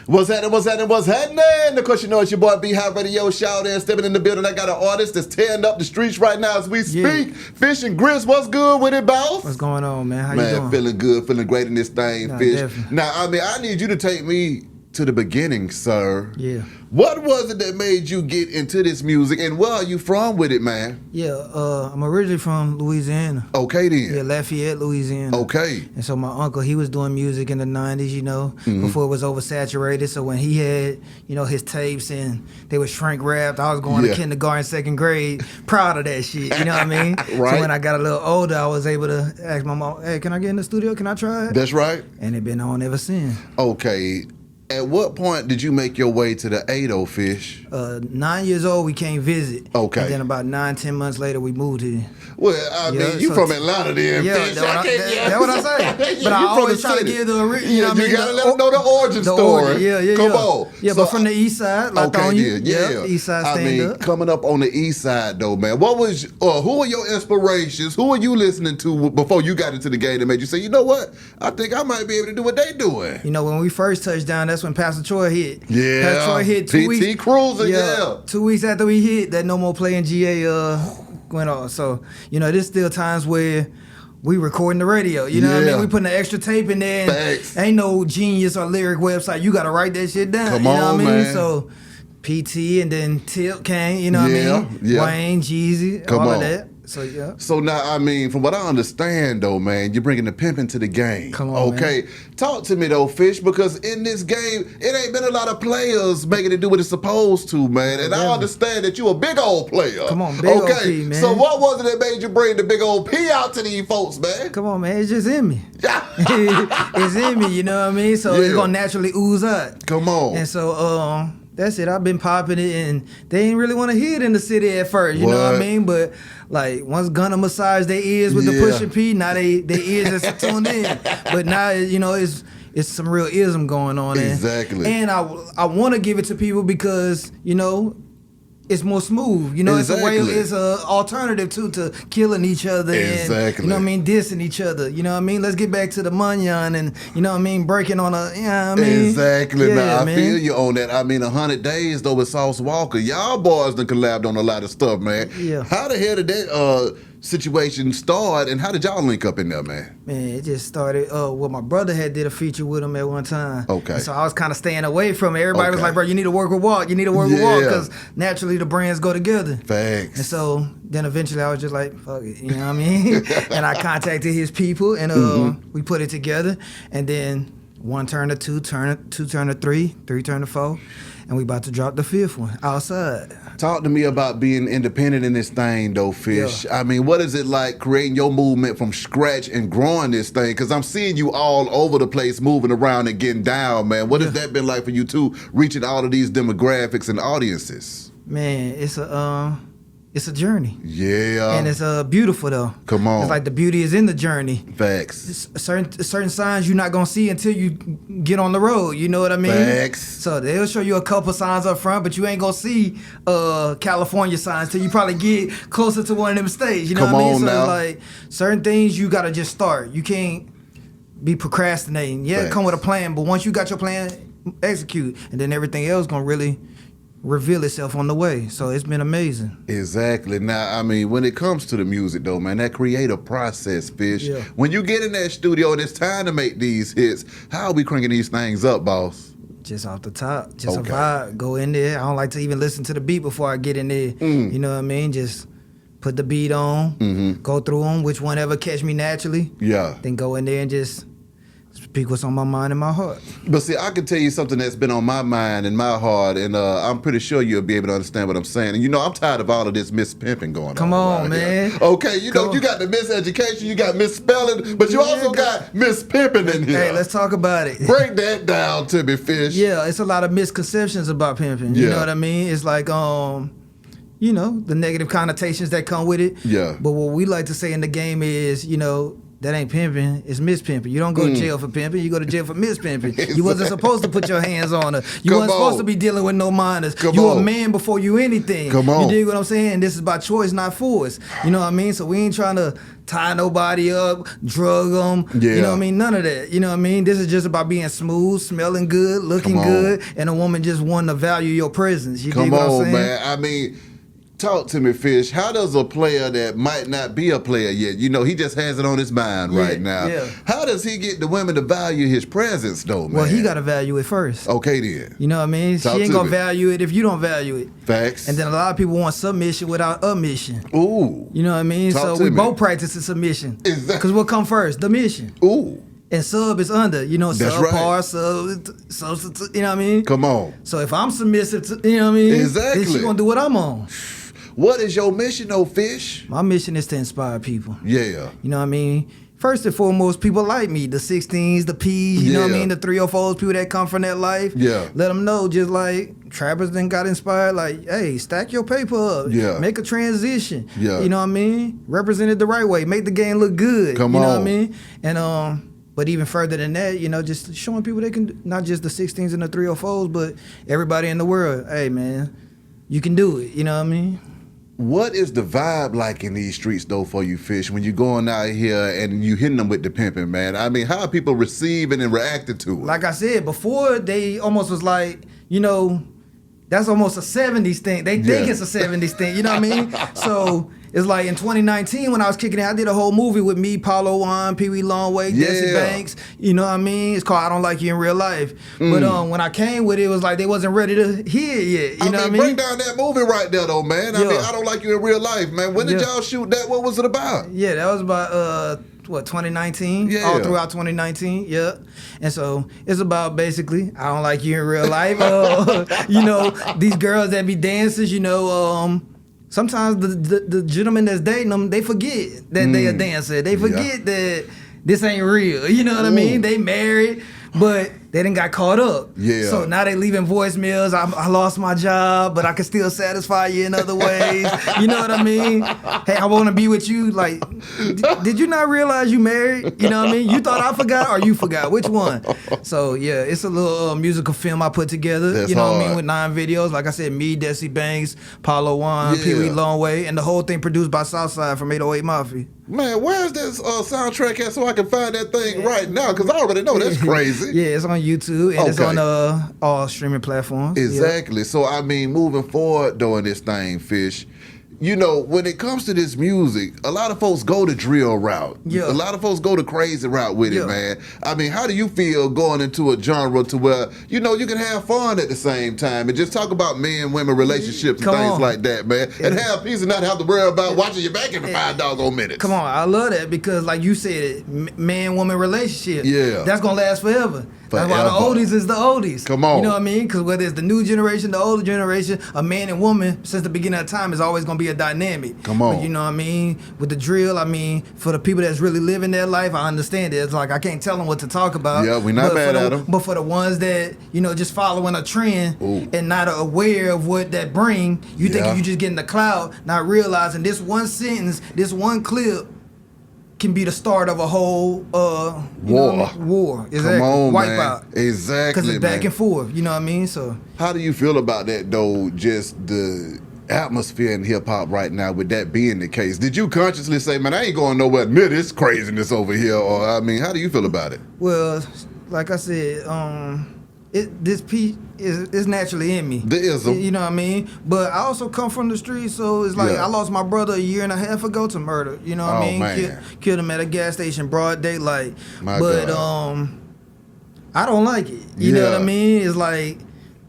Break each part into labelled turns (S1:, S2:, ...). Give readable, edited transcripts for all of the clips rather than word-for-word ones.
S1: What's happening? Of course, you know it's your boy B High Radio. Shout out, stepping in the building. I got an artist that's tearing up the streets right now as we speak. FishXGrits, what's good with it, boss?
S2: What's going on, man? How you doing?
S1: Man, feeling good, feeling great in this thing, Fish.
S2: Definitely.
S1: Now, I mean, I need you to take me to the beginning, sir.
S2: Yeah.
S1: What was it that made you get into this music, and where are you from with it, man?
S2: Yeah, I'm originally from Louisiana.
S1: Okay, then.
S2: Yeah, Lafayette, Louisiana.
S1: Okay.
S2: And so my uncle, he was doing music in the 90s, you know, before it was oversaturated. So when he had, you know, his tapes and they were shrink wrapped, I was going to kindergarten, second grade, proud of that shit, you know what I mean?
S1: Right.
S2: So when I got a little older, I was able to ask my mom, hey, can I get in the studio? Can I try it?
S1: That's right.
S2: And it been on ever since.
S1: Okay. At what point did you make your way to the 80 Fish?
S2: 9 years old, we came visit.
S1: Okay.
S2: And then about 9-10 months later, we moved here.
S1: Well, I mean, you from Atlanta then, Fish.
S2: That's what I say. But I always try to give the original.
S1: You gotta let them know the origin story. Come on.
S2: Yeah, but from the east side, like
S1: okay,
S2: on you.
S1: yeah.
S2: East side stand up.
S1: Coming up on the east side though, man. What was? Who are your inspirations? Who are you listening to before you got into the game that made you say, you know what? I think I might be able to do what they doing.
S2: You know, when we first touched down, that's when Pastor Troy hit.
S1: Yeah.
S2: Pastor Troy hit 2 weeks.
S1: PT Cruiser, yeah.
S2: 2 weeks after we hit, that No More Playing GA went off. So, you know, there's still times where we recording the radio. You know what I mean? We putting the extra tape in there. And ain't no Genius or Lyric website. You got to write that shit down.
S1: Come
S2: you know
S1: on,
S2: what I mean?
S1: man.
S2: So, PT and then Tip came, you know what I mean?
S1: Yeah.
S2: Wayne, Jeezy, all of that. So, yeah.
S1: So now, I mean, from what I understand, though, man, you're bringing the pimping to the game.
S2: Come on,
S1: okay.
S2: Man.
S1: Talk to me, though, Fish, because in this game, it ain't been a lot of players making it do what it's supposed to, man. And I understand that you a big old player.
S2: Come on, big old P, man.
S1: So what was it that made you bring the big old P out to these folks, man?
S2: Come on, man. It's just in me. It's in me, you know what I mean? So it's going to naturally ooze out.
S1: Come on.
S2: And so, that's it. I've been popping it, and they ain't really want to hear it in the city at first. You know what I mean? But like once Gunna massaged their ears with the Pusha P, now their ears are tuned in. But now you know it's some real ism going on.
S1: Exactly.
S2: And I want to give it to people because you know it's more smooth. You know, it's a alternative to killing each other and you know what I mean, dissing each other. You know what I mean? Let's get back to the munyon and you know what I mean, breaking on a you know what I mean?
S1: Exactly. Now I feel you on that. I mean 100 Days though with Sauce Walka. Y'all boys done collabed on a lot of stuff, man.
S2: Yeah.
S1: How the hell did that situation start and how did y'all link up in there, man?
S2: Man, it just started well my brother had did a feature with him at one time.
S1: Okay.
S2: And so I was kind of staying away from it. Everybody was like, bro, you need to work with Walk. You need to work with Walk because naturally the brands go together.
S1: Facts.
S2: And so then eventually I was just like, fuck it, you know what I mean? And I contacted his people and we put it together and then 1 turned to 2, 2 turned to 3, 3 turned to 4. And we about to drop the 5th one outside.
S1: Talk to me about being independent in this thing, though, Fish. I mean, what is it like creating your movement from scratch and growing this thing? Because I'm seeing you all over the place, moving around and getting down, man. What has that been like for you, too, reaching all of these demographics and audiences?
S2: Man, it's a journey.
S1: Yeah.
S2: And it's beautiful though.
S1: Come on.
S2: It's like the beauty is in the journey.
S1: Facts.
S2: Certain signs you're not gonna see until you get on the road. You know what I mean?
S1: Facts.
S2: So they'll show you a couple signs up front, but you ain't gonna see California signs till you probably get closer to one of them states. You know what I mean? So it's like certain things you gotta just start. You can't be procrastinating. Yeah, come with a plan, but once you got your plan, execute, and then everything else gonna really reveal itself on the way. So it's been amazing.
S1: Exactly. Now, I mean, when it comes to the music though, man, that creative process, Fish, when you get in that studio and it's time to make these hits, how are we cranking these things up, boss?
S2: Just off the top, just a vibe. Go in there. I don't like to even listen to the beat before I get in there. You know what I mean? Just put the beat on, go through them, which one ever catch me naturally. Yeah. Then go in there and just speak what's on my mind and my heart.
S1: But see, I can tell you something that's been on my mind and my heart, and I'm pretty sure you'll be able to understand what I'm saying. And you know, I'm tired of all of this mispimping going on.
S2: Come on, man.
S1: Here. Okay, you know, you got the miseducation, you got misspelling, but you also got mispimping in here.
S2: Hey, let's talk about it.
S1: Break that down to me, Fish.
S2: Yeah, it's a lot of misconceptions about pimping. You know what I mean? It's like, you know, the negative connotations that come with it.
S1: Yeah.
S2: But what we like to say in the game is, you know, that ain't pimping, it's mispimping. You don't go to jail for pimping, you go to jail for mispimping. You wasn't supposed to put your hands on her. You wasn't supposed to be dealing with no minors. You a man before you anything. You dig what I'm saying? This is by choice, not force. You know what I mean? So we ain't trying to tie nobody up, drug them. You know what I mean? None of that. You know what I mean? This is just about being smooth, smelling good, looking good, and a woman just wanting to value your presence. You dig what I'm saying?
S1: Man. I mean, talk to me, Fish. How does a player that might not be a player yet, you know, he just has it on his mind right now. How does he get the women to value his presence, though, man?
S2: Well, he got to value it first.
S1: Okay, then.
S2: You know what I mean? She ain't going to value it if you don't value it.
S1: Facts.
S2: And then a lot of people want submission without omission.
S1: Ooh.
S2: You know what I mean? So we both practicing submission. Because what come first? The mission.
S1: Ooh.
S2: And sub is under, you know, subpar, sub, you know what I mean?
S1: Come on.
S2: So if I'm submissive to, you know what I mean?
S1: Exactly.
S2: Then she going to do what I'm on.
S1: What is your mission, though, Fish?
S2: My mission is to inspire people.
S1: Yeah.
S2: You know what I mean? First and foremost, people like me, the 16s, the P's, you know what I mean? The 304s, people that come from that life.
S1: Yeah.
S2: Let them know, just like trappers then got inspired, like, hey, stack your paper up.
S1: Yeah.
S2: Make a transition.
S1: Yeah.
S2: You know what I mean? Represent it the right way. Make the game look good.
S1: Come
S2: on. You know
S1: on.
S2: what I mean? And, but even further than that, you know, just showing people they can, not just the 16s and the 304s, but everybody in the world, hey, man, you can do it. You know what I mean?
S1: What is the vibe like in these streets, though, for you, Fish, when you're going out here and you hitting them with the pimping, man? I mean, how are people receiving and reacting to it?
S2: Like I said, before they almost was like, you know, that's almost a 70s thing. They think it's a 70s thing, you know what I mean? So it's like in 2019 when I was kicking it, I did a whole movie with me, Paulo Wan, Pee Wee Longway, Desi Banks, you know what I mean? It's called I Don't Like You in Real Life. But when I came with it, it was like they wasn't ready to hear it yet, you know what I mean?
S1: Break down that movie right there, though, man. I mean, I Don't Like You in Real Life, man. When did y'all shoot that? What was it about?
S2: Yeah, that was about, 2019?
S1: Yeah.
S2: All throughout 2019, And so it's about basically, I don't like you in real life. You know, these girls that be dancers, you know, sometimes the gentleman that's dating them, they forget that they a dancer. They forget that this ain't real. You know what I mean? They married, but they done got caught up.
S1: Yeah.
S2: So now they leaving voicemails. I lost my job, but I can still satisfy you in other ways. You know what I mean? Hey, I want to be with you. Like, did you not realize you married? You know what I mean? You thought I forgot or you forgot? Which one? So, yeah, it's a little musical film I put together.
S1: That's
S2: you know
S1: hard.
S2: what I mean? With 9 videos. Like I said, me, Desi Banks, Paulo Wan, Pee Wee Longway, and the whole thing produced by Southside from 808 Mafia.
S1: Man, where's this soundtrack at so I can find that thing right now? Because I already know that's crazy.
S2: Yeah, it's on YouTube and it's on all streaming platforms.
S1: Exactly. So, I mean, moving forward doing this thing, Fish, you know, when it comes to this music, a lot of folks go the drill route. A lot of folks go the crazy route with it, man. I mean, how do you feel going into a genre to where, you know, you can have fun at the same time and just talk about men, women, relationships and things like that, man, and have peace and not have to worry about watching your back every 5 doggone minutes.
S2: Come on, I love that because, like you said, man-woman relationship, that's going to last forever. That's why the oldies is the oldies.
S1: Come on.
S2: You know what I mean? Because whether it's the new generation, the older generation, a man and woman, since the beginning of time, is always going to be a dynamic.
S1: Come on.
S2: But you know what I mean? With the drill, I mean, for the people that's really living their life, I understand it. It's like I can't tell them what to talk about.
S1: Yeah, we're not mad at them.
S2: But for the ones that, you know, just following a trend and not aware of what that bring, you think you just get in the cloud, not realizing this one sentence, this one clip, can be the start of a whole war. Exactly.
S1: Come on,
S2: wipeout.
S1: Man. Exactly.
S2: Because it's back and forth. You know what I mean? So
S1: how do you feel about that though? Just the atmosphere in hip hop right now, with that being the case. Did you consciously say, man, I ain't going nowhere near this craziness over here? Or I mean, how do you feel about it?
S2: Well, like I said, this piece is naturally in me.
S1: There is
S2: you know what I mean? But I also come from the streets, so it's like I lost my brother a year and a half ago to murder. You know what I mean?
S1: Man.
S2: Killed him at a gas station, broad daylight.
S1: God.
S2: I don't like it. You know what I mean? It's like,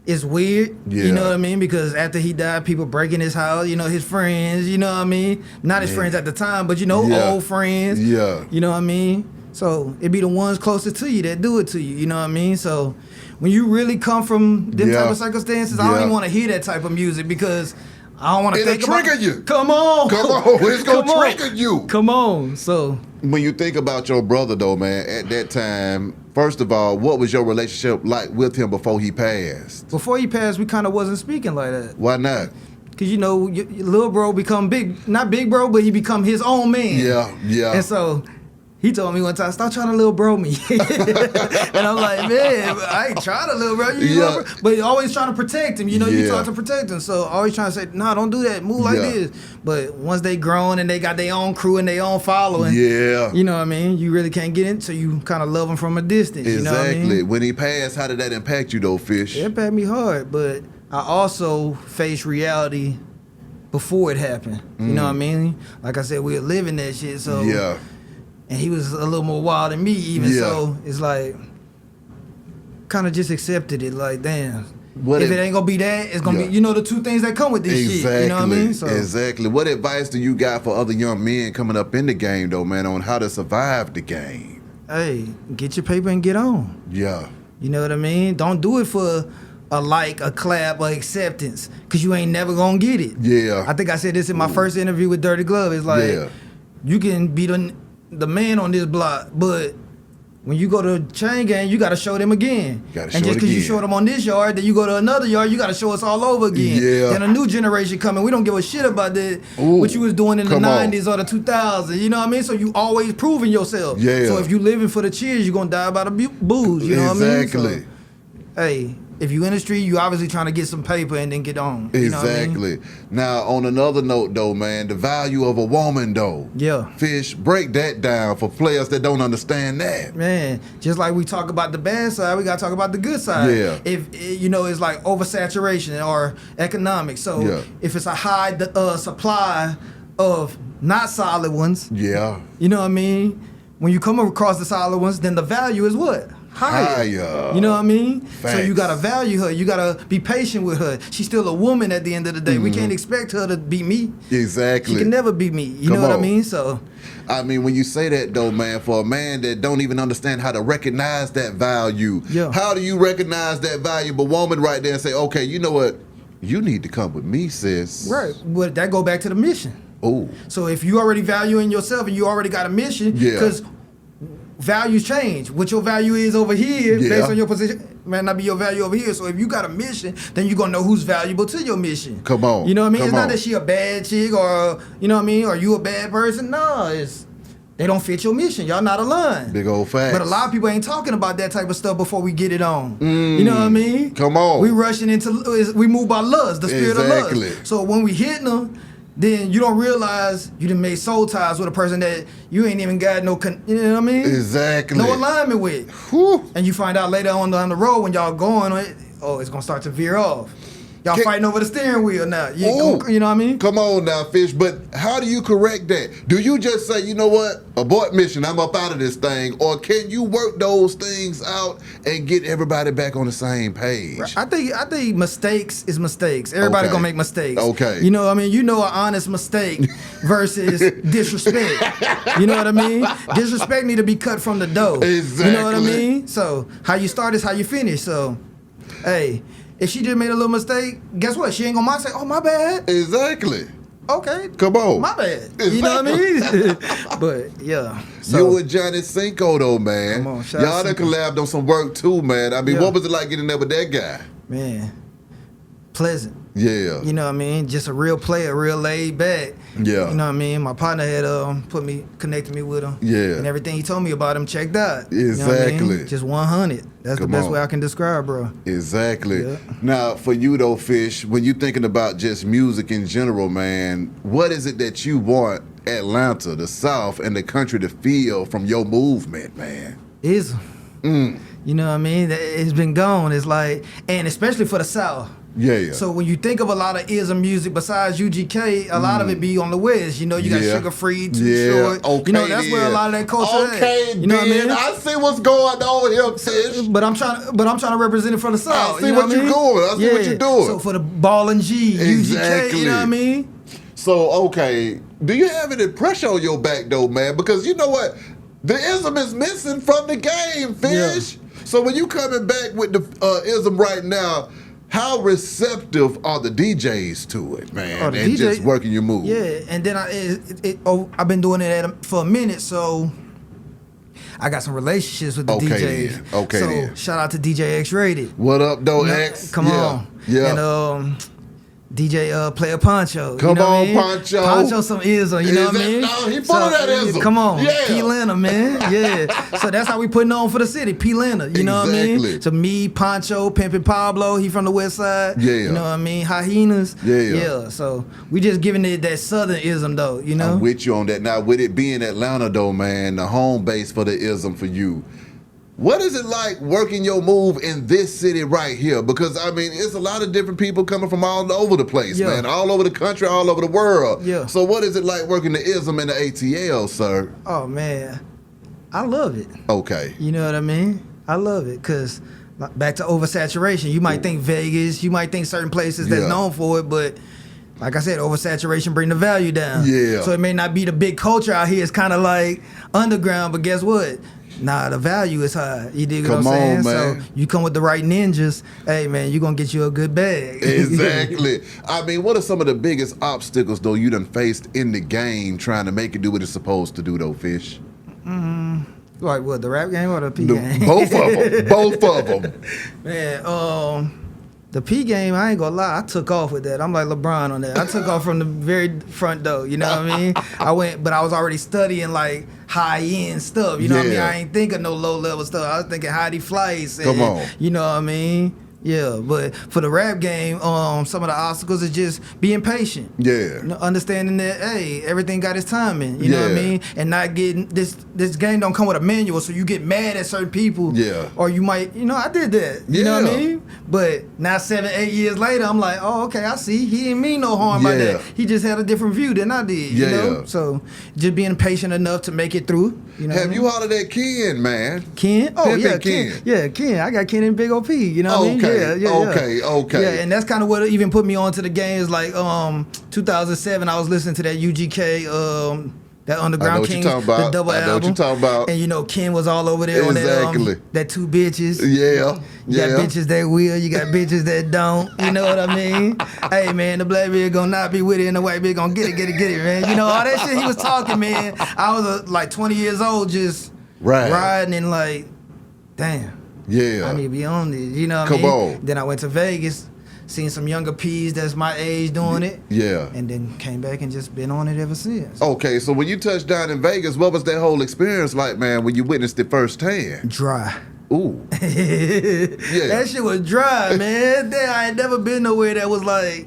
S2: it's weird. You know what I mean? Because after he died, people breaking his house, you know, his friends, you know what I mean? Not his friends at the time, but you know, old friends.
S1: Yeah.
S2: You know what I mean? So it be the ones closest to you that do it to you, you know what I mean? So when you really come from them type of circumstances, I don't even want to hear that type of music because I don't want to think about it.
S1: It'll trigger you.
S2: Come on.
S1: It's going to trigger you.
S2: Come on. So
S1: when you think about your brother though, man, at that time, first of all, what was your relationship like with him before he passed?
S2: Before he passed, we kind of wasn't speaking like that.
S1: Why not?
S2: Because, you know, your little bro become big, not big bro, but he become his own man.
S1: Yeah.
S2: And so He told me one time, stop trying to little bro me. And I'm like, man, I ain't trying to little bro you. But always trying to protect him. You know, you try to protect him. So always trying to say, nah, don't do that. Move like this. But once they grown and they got their own crew and their own following, you know what I mean? You really can't get in, so you kind of love them from a distance.
S1: Exactly.
S2: You know what I mean?
S1: When he passed, how did that impact you though, Fish?
S2: It impacted me hard, but I also faced reality before it happened. You know what I mean? Like I said, we were living that shit, so...
S1: Yeah.
S2: And he was a little more wild than me even, so it's like, kind of just accepted it, like, damn. If it ain't gonna be that, it's gonna be, you know, the two things that come with this shit, you know what I mean? So,
S1: exactly. What advice do you got for other young men coming up in the game, though, man, on how to survive the game?
S2: Hey, get your paper and get on.
S1: Yeah.
S2: You know what I mean? Don't do it for a like, a clap, or acceptance, because you ain't never gonna get it.
S1: Yeah.
S2: I think I said this in my first interview with Dirty Glove. It's like, you can be the man on this block, but when you go to chain gang, you got to show them again. And just because you show them on this yard, then you go to another yard, you got to show us all over again. Then a new generation coming. We don't give a shit about that, what you was doing in the 90s or the 2000s. You know what I mean? So you always proving yourself. So if you living for the cheers, you going to die by the booze. You know what I mean? So, hey, if you in the street, you obviously trying to get some paper and then get on. You know what I mean?
S1: Now, on another note, though, man, the value of a woman, though. Fish, break that down for players that don't understand that.
S2: Man, just like we talk about the bad side, we got to talk about the good side. If, you know, it's like oversaturation or economics. So if it's a high supply of not solid ones, you know what I mean? When you come across the solid ones, then the value is what? Higher. You know what I mean? So you gotta value her. You gotta be patient with her. She's still a woman at the end of the day. We can't expect her to beat me. She can never beat me. You know what I mean? So
S1: I mean, when you say that though, man, for a man that don't even understand how to recognize that value, how do you recognize that valuable woman right there and say, okay, you know what? You need to come with me, sis.
S2: Right. Well, that go back to the mission. So if you already valuing yourself and you already got a mission, because values change. What your value is over here, based on your position, might not be your value over here. So if you got a mission, then you're gonna know who's valuable to your mission.
S1: Come on.
S2: You know what I mean? It's not that she a bad chick or, you know what I mean, or you a bad person. No, it's they don't fit your mission. Y'all not aligned.
S1: Big old facts.
S2: But a lot of people ain't talking about that type of stuff before we get it on. You know what I mean?
S1: Come on.
S2: We rushing into, we move by lust, the spirit of lust. So when we hitting them, then you don't realize you done made soul ties with a person that you ain't even got no, you know what I mean? No alignment with. And you find out later on down the road when y'all going, it's gonna start to veer off. Y'all fighting over the steering wheel now. You know what I mean?
S1: Come on now, Fish. But how do you correct that? Do you just say, you know what? Abort mission, I'm up out of this thing. Or can you work those things out and get everybody back on the same page?
S2: I think mistakes is mistakes. Everybody gonna make mistakes.
S1: You
S2: know what I mean? You know an honest mistake versus disrespect. You know what I mean? Disrespect need to be cut from the dough. You know what I mean? So how you start is how you finish. So, hey, if she just made a little mistake, guess what? She ain't gonna mind say, oh, my bad. Okay.
S1: Come on.
S2: My bad. You know what I mean? But, yeah. So,
S1: you and Johnny Cinco, though, man.
S2: Come on,
S1: y'all done collabed on some work, too, man. I mean, what was it like getting there with that guy?
S2: Man, pleasant.
S1: Yeah.
S2: You know what I mean? Just a real player, real laid back.
S1: Yeah.
S2: You know what I mean? My partner had connected me with him.
S1: Yeah.
S2: And everything he told me about him checked out.
S1: Exactly.
S2: You know what I mean? Just 100. That's the best way I can describe, bro.
S1: Exactly. Yeah. Now, for you though, Fish, when you're thinking about just music in general, man, what is it that you want Atlanta, the South, and the country to feel from your movement, man?
S2: You know what I mean? It's been gone. It's like, and especially for the South.
S1: Yeah.
S2: So when you think of a lot of ISM music besides UGK, a lot of it be on the West. You know, you got Sugar Free, Too Short.
S1: Okay,
S2: you know, that's where a lot of that culture is. You know what I mean?
S1: I see what's going on here, Fish.
S2: But I'm trying to represent it for the South.
S1: I see what you're doing. I see what you're doing.
S2: So for the Ball and G, UGK, you know what I mean?
S1: So, okay, do you have any pressure on your back though, man? Because you know what? The ISM is missing from the game, Fish. So when you coming back with the ISM right now, how receptive are the DJs to it, man? And just working your move.
S2: Yeah, and then I've been doing it for a minute, so I got some relationships with the DJs. So shout out to DJ X Rated.
S1: What up, though, X?
S2: Come on.
S1: Yeah.
S2: And DJ Player Poncho.
S1: Come
S2: you know
S1: on,
S2: what I mean?
S1: Poncho.
S2: Poncho some ism, you know what I mean?
S1: No, he full of that ism.
S2: Come on.
S1: Yeah.
S2: P. Leonard, man. Yeah. So that's how we putting on for the city. P. Leonard, you know what I mean? So me, Poncho, Pimping Pablo, he from the west side.
S1: Yeah.
S2: You know what I mean? Hyenas.
S1: Yeah.
S2: Yeah. So we just giving it that southern ism though, you know?
S1: I'm with you on that. Now, with it being Atlanta though, man, the home base for the ism for you, what is it like working your move in this city right here? Because, I mean, it's a lot of different people coming from all over the place, man. All over the country, all over the world.
S2: Yeah.
S1: So what is it like working the ism in the ATL, sir?
S2: Oh, man. I love it.
S1: Okay.
S2: You know what I mean? I love it because back to oversaturation. You might think Vegas, you might think certain places that's known for it, but like I said, oversaturation bring the value down.
S1: Yeah.
S2: So it may not be the big culture out here. It's kind of like underground, but guess what? Nah, the value is high. You dig what I'm saying?
S1: Man.
S2: So you come with the right ninjas, hey man, you're gonna get you a good bag.
S1: Exactly. I mean, what are some of the biggest obstacles though you done faced in the game trying to make it do what it's supposed to do though, Fish?
S2: Like what, the rap game or the P game?
S1: Both of them. Both of them.
S2: Man, the P game, I ain't gonna lie, I took off with that. I'm like LeBron on that. I took off from the very front door, you know what I mean? I was already studying like high-end stuff, you know what I mean? I ain't thinking no low-level stuff. I was thinking Heidi Flights and,
S1: Come on.
S2: you know what I mean? Yeah, but for the rap game, some of the obstacles is just being patient.
S1: Yeah.
S2: You know, understanding that, hey, everything got its timing. You know what I mean? And not getting this game don't come with a manual, so you get mad at certain people.
S1: Yeah.
S2: Or you might, I did that. You know what I mean? But now 7, 8 years later, I'm like, oh, okay, I see. He didn't mean no harm by that. He just had a different view than I did. You know? So just being patient enough to make it through. You know
S1: Have you hollered at Ken, man?
S2: Ken? Oh,
S1: Pimping
S2: yeah,
S1: Ken.
S2: Yeah, Ken. I got Ken in Big OP. You know what I mean?
S1: Okay, okay.
S2: Yeah, and that's kind of what even put me onto the game. Is like 2007, I was listening to that UGK, that Underground King, the double album.
S1: I know what you talking about.
S2: And Ken was all over there on that two bitches.
S1: Yeah.
S2: You got bitches that will, you got bitches that don't. You know what I mean? Hey man, the black bitch gonna not be with it and the white bitch gonna get it, man. You know, all that shit he was talking, man. I was like 20 years old just riding and like, damn.
S1: Yeah.
S2: I need to be on this. You know what I mean? Come on. Then I went to Vegas, seen some younger P's that's my age doing it. Yeah. And then came back and just been on it ever since.
S1: Okay, so when you touched down in Vegas, what was that whole experience like, man, when you witnessed it firsthand?
S2: Dry.
S1: Ooh. Yeah.
S2: That shit was dry, man. I ain't never been nowhere that was like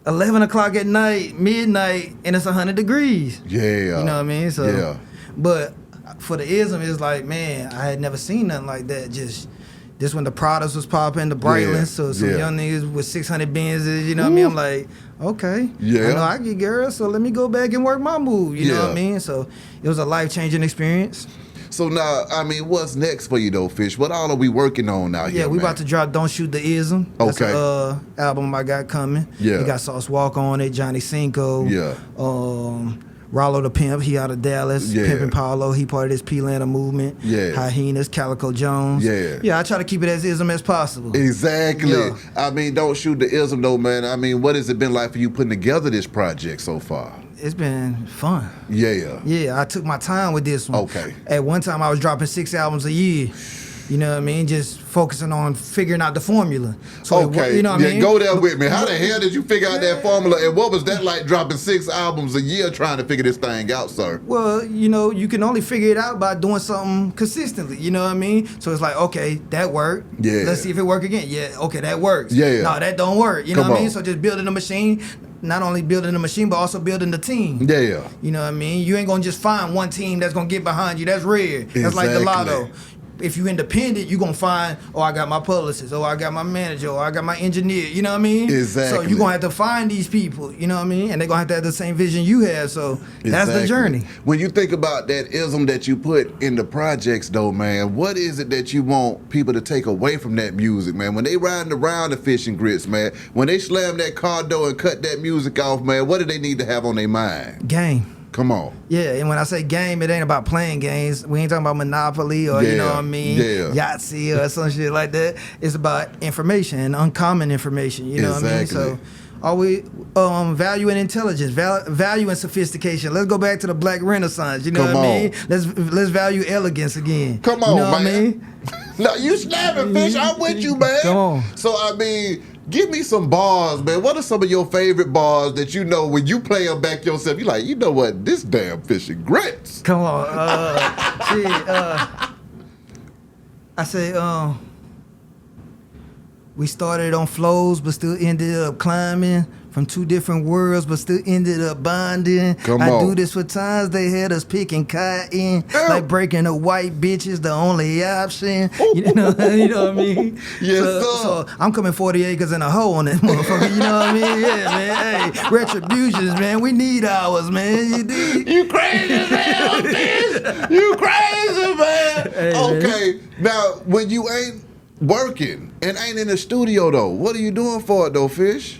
S2: 11 o'clock at night, midnight, and it's 100 degrees.
S1: Yeah.
S2: You know what I mean? So,
S1: yeah.
S2: But for the ism, it's like, man, I had never seen nothing like that. Just this when the products was popping, the Brightlands, so some young niggas with 600 Benzes, you know what I mean? I'm like, okay, I know I get girls, so let me go back and work my move, you know what I mean? So it was a life-changing experience.
S1: So now, I mean, what's next for you though, Fish? What all are we working on now here,
S2: we about to drop Don't Shoot the Ism. That's a album I got coming. Yeah. We got Sauce Walka on it, Johnny Cinco. Yeah. Rollo the Pimp, he out of Dallas. Pimping Paulo, he part of this P-Lanta movement. Yeah. Hyenas, Calico Jones. Yeah. Yeah, I try to keep it as ism as possible.
S1: Exactly. Yeah. I mean, Don't Shoot the Ism though, man. I mean, what has it been like for you putting together this project so far?
S2: It's been fun.
S1: Yeah.
S2: Yeah, I took my time with this one.
S1: Okay.
S2: At one time, I was dropping 6 albums a year. You know what I mean? Just focusing on figuring out the formula. So you know what I mean?
S1: Go there with me. How the hell did you figure out that formula? And what was that like dropping 6 albums a year trying to figure this thing out, sir?
S2: Well, you can only figure it out by doing something consistently. You know what I mean? So it's like, okay, that worked. Yeah. Let's see if it work again. Yeah, okay, that works. Yeah. No, that don't work. You know what I mean? So just building a machine. Not only building the machine, but also building the team. Yeah. You know what I mean? You ain't gonna just find one team that's gonna get behind you. That's rare. That's like the lotto. If you independent, you gonna find, I got my publicist, I got my manager, I got my engineer, you know what I mean? Exactly. So you gonna have to find these people, you know what I mean? And they're gonna have to have the same vision you have, so that's the journey.
S1: When you think about that ism that you put in the projects though, man, what is it that you want people to take away from that music, man? When they riding around the FishXGrits, man, when they slam that car door and cut that music off, man, what do they need to have on their mind?
S2: Game.
S1: Come on.
S2: Yeah, and when I say game, it ain't about playing games. We ain't talking about Monopoly or, you know what I mean, Yahtzee or some shit like that. It's about information and uncommon information, you know what I mean? So always value and intelligence, value and sophistication. Let's go back to the Black Renaissance, you know what I mean? Let's value elegance again.
S1: Come on,
S2: you know
S1: man.
S2: What I mean?
S1: No, you snapping, Fish. I'm with you, man.
S2: Come on.
S1: So, I mean, Give me some bars, man. What are some of your favorite bars that you know when you play them back yourself? You like, you know what? This damn FishXGrits.
S2: Come on. I say, we started on flows, but still ended up climbing. From two different worlds, but still ended up bonding. I do this for times they had us picking cotton. Like breaking the white bitches, the only option. You know what I mean?
S1: Yes, sir.
S2: So I'm coming 40 acres in a hole on that motherfucker. You know what I mean? Yeah, man. Hey, retributions, man. We need ours, man. You dig?
S1: You crazy as hell, bitch. You crazy, man.
S2: Hey,
S1: okay,
S2: man.
S1: Now, when you ain't working and ain't in the studio, though, what are you doing for it, though, Fish?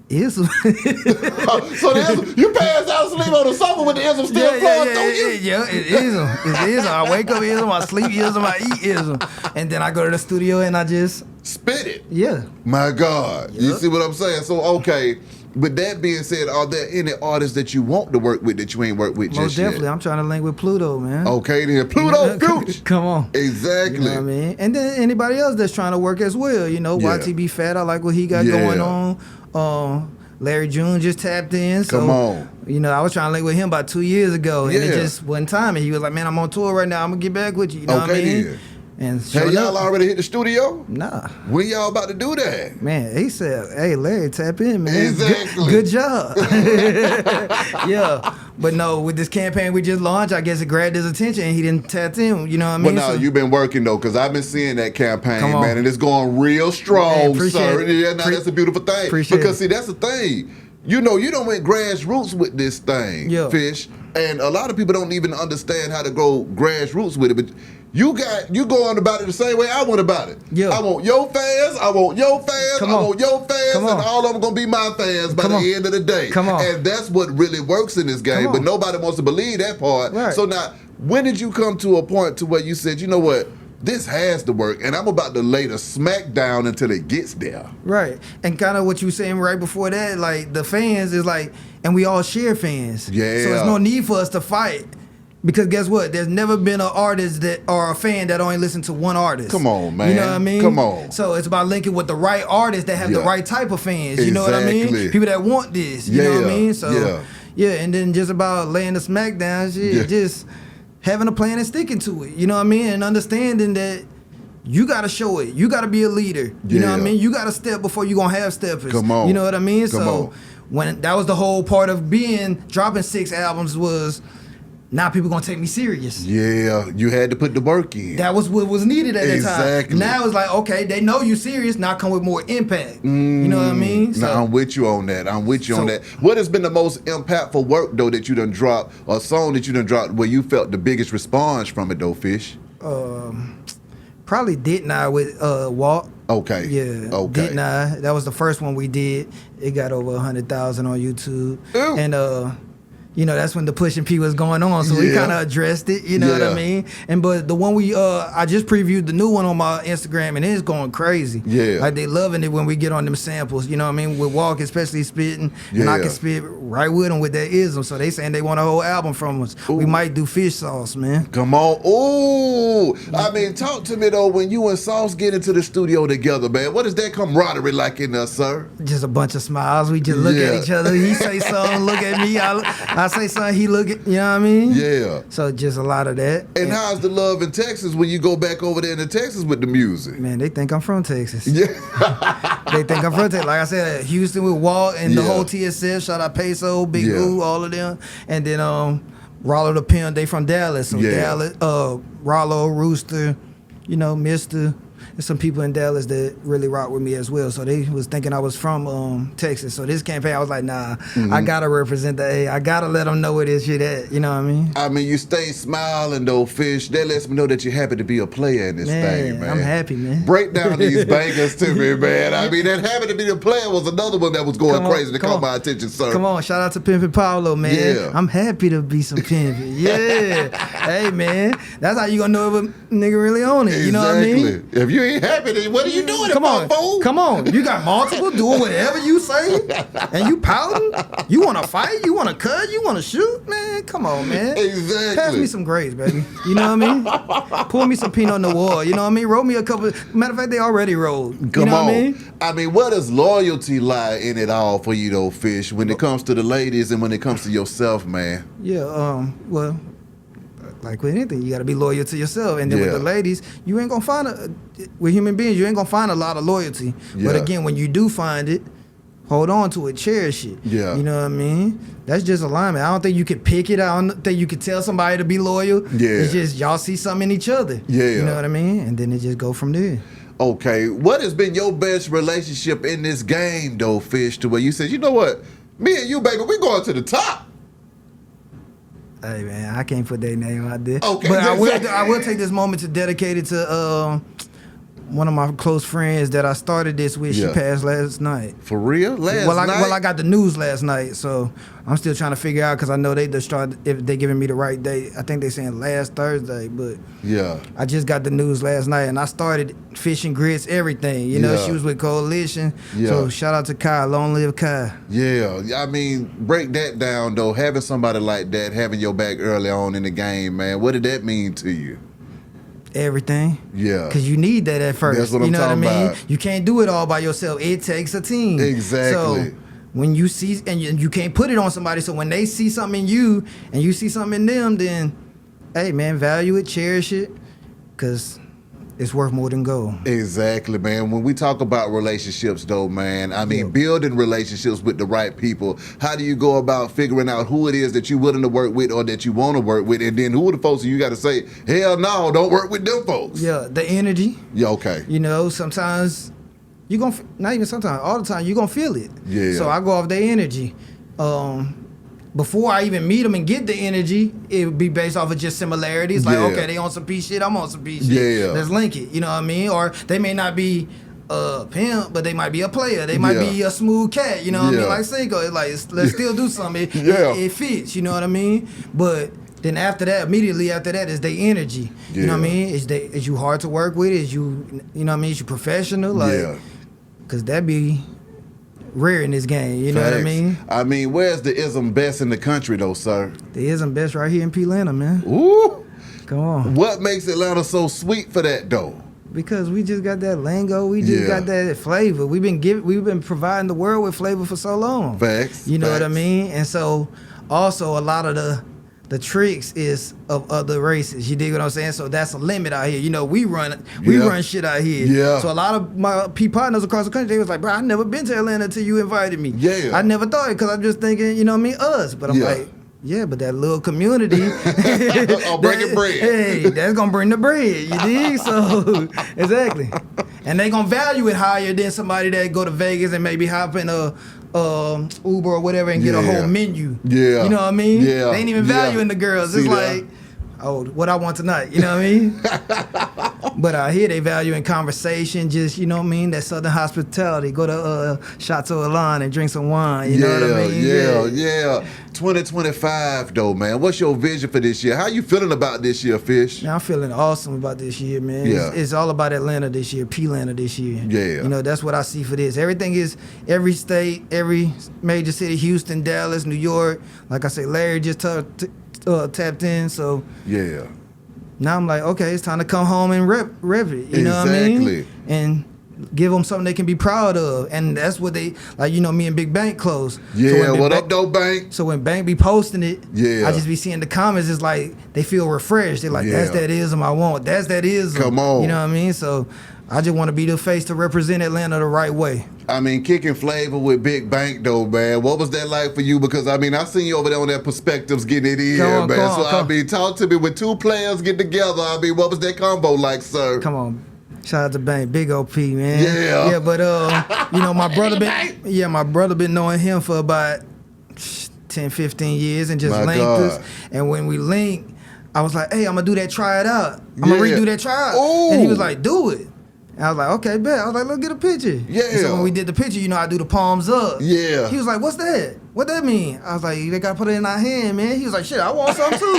S2: ISM.
S1: So the ISM, you pass out sleep on the sofa with the ISM still flowing through you?
S2: Yeah, it ISM. It's ISM. I wake up ISM, I sleep ISM, I eat ISM. And then I go to the studio and I just...
S1: spit it.
S2: Yeah.
S1: My God. Yep. You see what I'm saying? So, okay, with that being said, are there any artists that you want to work with that you ain't worked with just
S2: Most definitely.
S1: yet?
S2: I'm trying to link with Pluto, man.
S1: Okay, then. Pluto, Gooch.
S2: Come on.
S1: Exactly.
S2: You know what I mean? And then anybody else that's trying to work as well. You know,
S1: Yeah.
S2: YTB Fat, I like what he got going on. Larry June just tapped in. So,
S1: Come on.
S2: You know, I was trying to link with him about 2 years ago. And
S1: Yeah.
S2: it just wasn't time. And he was like, man, I'm on tour right now. I'm going to get back with you. You know what I mean?
S1: Then.
S2: And
S1: Have y'all already hit the studio?
S2: Nah.
S1: When y'all about to do that?
S2: Man, he said, hey, Larry, tap in, man.
S1: Exactly.
S2: Good job. Yeah. But no, with this campaign we just launched, I guess it grabbed his attention and he didn't tap in. You know what I mean?
S1: Well, no, you've been working, though, because I've been seeing that campaign,
S2: Come on.
S1: man, and it's going real strong,
S2: Man,
S1: sir.
S2: it.
S1: Yeah, now that's a beautiful thing. Because, see, that's the thing. You know, you don't went grassroots with this thing, Fish. And a lot of people don't even understand how to go grassroots with it. But you going about it the same way I went about it.
S2: Yeah.
S1: I want your fans, I want your fans, I want your fans, and all of them gonna be my fans by the end of the day. And that's what really works in this game. But nobody wants to believe that part.
S2: Right.
S1: So now, when did you come to a point to where you said, you know what? This has to work, and I'm about to lay the smack down until it gets there.
S2: Right. And kind of what you were saying right before that, like the fans is like, and we all share fans.
S1: Yeah.
S2: So there's no need for us to fight. Because guess what? There's never been an artist that or a fan that only listen to one artist.
S1: Come on, man.
S2: You know what I mean?
S1: Come on.
S2: So it's about linking with the right artists that have the right type of fans. You know what I mean? People that want this. You know what I mean? So and then just about laying the smack down, just having a plan and sticking to it. You know what I mean? And understanding that you got to show it. You got to be a leader. You know what I mean? You got to step before you going to have steppers.
S1: Come on.
S2: You know what I mean?
S1: Come on.
S2: When that was the whole part of dropping 6 albums was, now people going to take me serious.
S1: Yeah, you had to put the work in.
S2: That was what was needed at that time.
S1: Exactly.
S2: Now it's like, okay, they know you serious, now come with more impact. You know what I mean?
S1: So, I'm with you on that. I'm with you on that. What has been the most impactful work, though, that you done dropped, or song that you done dropped where you felt the biggest response from it, though, Fish?
S2: Probably Didn't I with Walt.
S1: Okay.
S2: Yeah.
S1: Okay.
S2: Didn't I? That was the first one we did. It got over 100,000 on YouTube.
S1: Ooh.
S2: And you know, that's when the pushing P was going on, so we kind of addressed it. You know what I mean? And but the one I just previewed the new one on my Instagram, and it's going crazy.
S1: Yeah,
S2: like they loving it when we get on them samples. You know what I mean? With Walka especially spitting, and I can spit right with them with that ism. So they saying they want a whole album from us. Ooh. We might do Fish Sauce, man.
S1: Come on, ooh! I mean, talk to me though. When you and Sauce get into the studio together, man, what is that camaraderie like in there, sir?
S2: Just a bunch of smiles. We just look at each other. He say something, look at me. I say something, he look at, you know what I mean?
S1: Yeah.
S2: So just a lot of that.
S1: And how's the love in Texas when you go back over there into Texas with the music?
S2: Man, they think I'm from Texas.
S1: Yeah.
S2: They think I'm from Texas. Like I said, Houston with Walt and the whole TSF, shout out Peso, Big Boo, all of them. And then Rollo the Pimp, they from Dallas. So Dallas, Rollo, Rooster, you know, Mister. There's some people in Dallas that really rock with me as well. So they was thinking I was from Texas. So this campaign, I was like, nah, I gotta represent the A. I gotta let them know where this shit at. You know what I mean?
S1: I mean, you stay smiling though, Fish. That lets me know that you're happy to be a player in this thing, man.
S2: I'm happy, man.
S1: Break down these bangers to me, man. I mean, that happy to be a player was another one that was going crazy to caught my attention, sir.
S2: Come on, shout out to Pimping Paulo, man.
S1: Yeah.
S2: I'm happy to be some pimping. Yeah. Hey, man, that's how you gonna know if a nigga really on it. Exactly. You know what I mean?
S1: If you ain't happy, then what are you doing?
S2: Come on, fool? Come on. You got multiple doing whatever you say, and you pouting. You want to fight? You want to cut? You want to shoot? Man, come on, man.
S1: Exactly.
S2: Pass me some grapes, baby. You know what I mean? Pour me some Pinot Noir. You know what I mean? Roll me a couple. Matter of fact, they already rolled. You
S1: Come
S2: know
S1: on.
S2: What I mean?
S1: Where does loyalty lie in it all for you, though, Fish? When it comes to the ladies and when it comes to yourself, man.
S2: Yeah. Well, like with anything, you got to be loyal to yourself. And then with the ladies, you ain't gonna find with human beings, you ain't gonna find a lot of loyalty. Yeah. But again, when you do find it, hold on to it, cherish it. Yeah. You know what I mean? That's just alignment. I don't think you can pick it. I don't think you can tell somebody to be loyal. Yeah. It's just y'all see something in each other. Yeah. You know what I mean? And then it just go from there. Okay.
S1: What has been your best relationship in this game, though, Fish, to where you said, you know what? Me and you, baby, we going to the top.
S2: Hey, man, I can't put their name out there.
S1: Okay.
S2: But I will take this moment to dedicate it to one of my close friends that I started this with. She passed last night.
S1: For real? Last night?
S2: Well, I got the news last night, so I'm still trying to figure out because I know they just started, if they giving me the right date. I think they saying last Thursday, but I just got the news last night, and I started FishXGrits, everything. You know, she was with Coalition, so shout out to Kai, long live Kai.
S1: Yeah, I mean, break that down, though. Having somebody like that, having your back early on in the game, man, what did that mean to you?
S2: Everything.
S1: Yeah.
S2: Because you need that at first.
S1: That's what I'm talking about.
S2: You can't do it all by yourself. It takes a team.
S1: Exactly.
S2: So when you see, and you can't put it on somebody, so when they see something in you and you see something in them, then, hey, man, value it, cherish it, because it's worth more than gold.
S1: Exactly, man. When we talk about relationships, though, man, I mean, building relationships with the right people, how do you go about figuring out who it is that you're willing to work with or that you want to work with, and then who are the folks you got to say, hell no, don't work with them folks?
S2: Yeah, the energy.
S1: Yeah, okay.
S2: You know, sometimes you're going to, not even sometimes, all the time, you're going to feel it.
S1: Yeah.
S2: So I go off their energy. Before I even meet them and get the energy, it would be based off of just similarities. Like, okay, they on some peace shit, I'm on some peace shit.
S1: Yeah.
S2: Let's link it, you know what I mean? Or they may not be a pimp, but they might be a player. They might be a smooth cat, you know what I mean? Like Cinco, it's like, let's still do something. It fits, you know what I mean? But then after that, immediately after that is their energy. You know what I mean? Is you hard to work with? Is you know what I mean? Is you professional? Like, because that be rare in this game, you know what I mean?
S1: I mean, where's the ISM best in the country, though, sir?
S2: The ISM best right here in Atlanta, man.
S1: Ooh.
S2: Come on.
S1: What makes Atlanta so sweet for that, though?
S2: Because we just got that lingo, we just got that flavor. We've been providing the world with flavor for so long.
S1: Facts.
S2: You know what I mean? And so, also a lot of the tricks is of other races. You dig what I'm saying? So that's a limit out here. You know, we run shit out here. Yeah. So a lot of my partners across the country, they was like, bro, I never been to Atlanta until you invited me. Yeah. I never thought it because I'm just thinking, you know what I mean, us. But I'm like, yeah, but that little community.
S1: I'll bring it bread.
S2: Hey, that's going to bring the bread. You dig? So, exactly. And they going to value it higher than somebody that go to Vegas and maybe hop in a Uber or whatever and get a whole menu. Yeah. You know what I mean? Yeah. They ain't even valuing the girls. It's like, oh, what I want tonight. You know what I mean? But out here they value in conversation, just, you know what I mean? That Southern hospitality. Go to Chateau Elan and drink some wine. You know what I mean?
S1: Yeah. 2025 though, man. What's your vision for this year? How you feeling about this year, Fish?
S2: Man, I'm feeling awesome about this year, man.
S1: Yeah.
S2: It's all about Atlanta this year, P-Atlanta this year. Yeah. You know, that's what I see for this. Everything is every state, every major city, Houston, Dallas, New York. Like I say, Larry just tapped in, so now I'm like, okay, it's time to come home and rep it. You know what I mean? And give them something they can be proud of, and that's what they like. You know, me and Big Bank close.
S1: Yeah, so what up, though, Bank?
S2: So when Bank be posting it, I just be seeing the comments. It's like they feel refreshed. They're like, that's that ism I want. That's that ism.
S1: Come on,
S2: you know what I mean? So I just want to be the face to represent Atlanta the right way.
S1: I mean, kicking flavor with Big Bank, though, man. What was that like for you? Because, I mean, I seen you over there on that Perspectives getting it in, man. I mean, talk to me. When two players get together, I mean, what was that combo like, sir?
S2: Come on. Shout out to Bank, big OP, man. Yeah, but you know, my brother been knowing him for about 10, 15 years and just linked us. And when we linked, I was like, hey, I'm gonna do that, try it out. I'm gonna redo that, try out. Ooh. And he was like, do it. And I was like, okay, bet. I was like, let's get a picture.
S1: Yeah.
S2: And so when we did the picture, you know, I do the palms up.
S1: Yeah.
S2: He was like, what's that? What that mean? I was like, they gotta put it in our hand, man. He was like, shit, I want some too.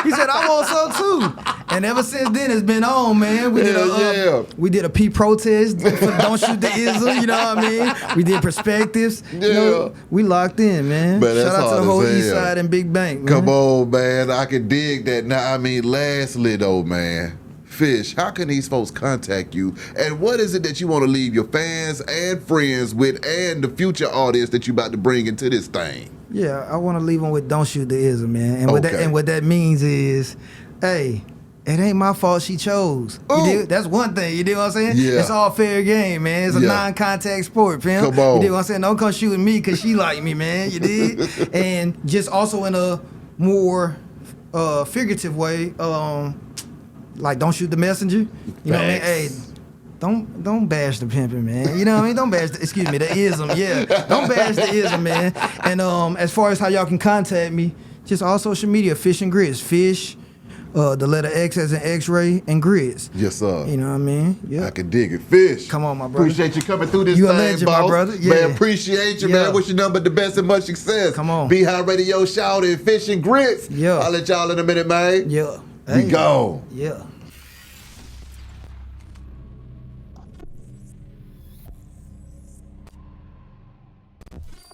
S2: He said, I want some too. And ever since then, it's been on, man. We did a P protest for Don't Shoot the Ism, you know what I mean? We did perspectives.
S1: Yeah.
S2: You know, we locked in, man. Shout out to the whole East Side and Big Bank, man.
S1: Come on, man. I can dig that. Now, I mean, lastly, though, man. Fish, how can these folks contact you? And what is it that you want to leave your fans and friends with and the future audience that you about to bring into this thing?
S2: Yeah, I want to leave them with Don't Shoot the Ism, man. And what that means is, hey, it ain't my fault she chose. You dig? That's one thing. You dig what I'm saying?
S1: Yeah.
S2: It's all fair game, man. It's a non-contact sport, pimp.
S1: Come on.
S2: You dig what I'm saying? Don't come shooting me because she like me, man. You dig? And just also in a more figurative way, like don't shoot the messenger. You know what I mean? Hey, don't bash the pimping, man. You know what I mean? Don't bash the ism, yeah. Don't bash the ism, man. And as far as how y'all can contact me, just all social media, FishXGrits. Fish, the letter X as in X-ray, and grits.
S1: Yes, sir.
S2: You know what I mean? Yeah.
S1: I can dig it. Fish.
S2: Come on, my brother.
S1: Appreciate you coming through this
S2: You
S1: thing,
S2: a legend,
S1: boss.
S2: my brother. Yeah.
S1: Man, appreciate you, man. Wish you nothing but the best and much success.
S2: Come on.
S1: Be High Radio Shout and FishXGrits.
S2: Yeah.
S1: I'll let y'all in a minute, man.
S2: Yeah.
S1: We go.
S2: Yeah.